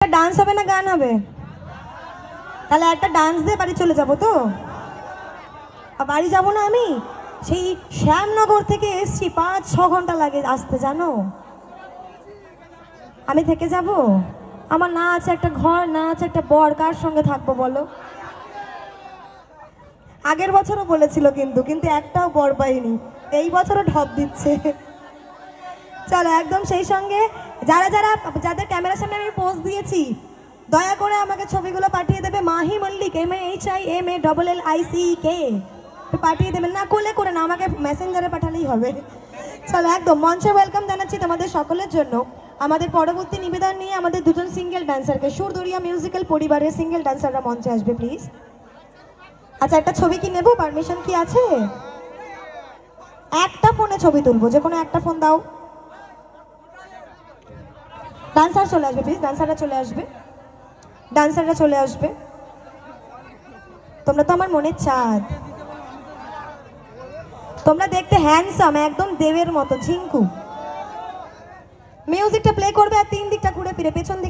Dance হবে না গান হবে? তাহলে একটা ডান্স দিয়ে বাড়ি চলে যাব। তো বাড়ি যাব না, আমি সেই শ্যামনগর থেকে এসছি, 5-6 ঘন্টা লাগে আসতে, জানো? আমি থেকে যাব? আমার না আছে একটা ঘর, না আছে একটা বর, কার সঙ্গে থাকবো বলো? আগের বছরও বলেছিল কিন্তু কিন্তু একটাও বর পাইনি, এই বছরও ঢপ দিচ্ছে। চলো একদম সেই সঙ্গে যারা যারা যাদের ক্যামেরার সামনে আমি পোজ দিয়েছি, দয়া করে আমাকে ছবিগুলো পাঠিয়ে দেবে। মাহি মল্লিক, MAHIMALLIC পাঠিয়ে দেবেন, না কোলে করে না, আমাকে মেসেঞ্জারে পাঠালেই হবে। চলো একদম মঞ্চে ওয়েলকাম জানাচ্ছি তোমাদের সকলের জন্য। আমাদের পরবর্তী নিবেদন নিয়ে আমাদের দুজন সিঙ্গেল ডান্সারকে, সুরদরিয়া মিউজিক্যাল পরিবারের সিঙ্গেল ডান্সাররা মঞ্চে আসবে প্লিজ। আচ্ছা, একটা ছবি কি নেব? পারমিশন কি আছে? একটা ফোনে ছবি তুলবো, যে কোনো একটা ফোন দাও। ডান্সার চলে আসবে প্লিজ, ডান্সাররা চলে আসবে, ডান্সাররা চলে আসবে। তোমরা তো আমার মনের চাঁদ, তোমরা দেখতে হ্যান্ডসাম, একদম দেবের মতো ঝিঙ্কু। মিউজিকটা প্লে করবে আর 3 দিকটা ঘুরে ফিরে পেছন দিকে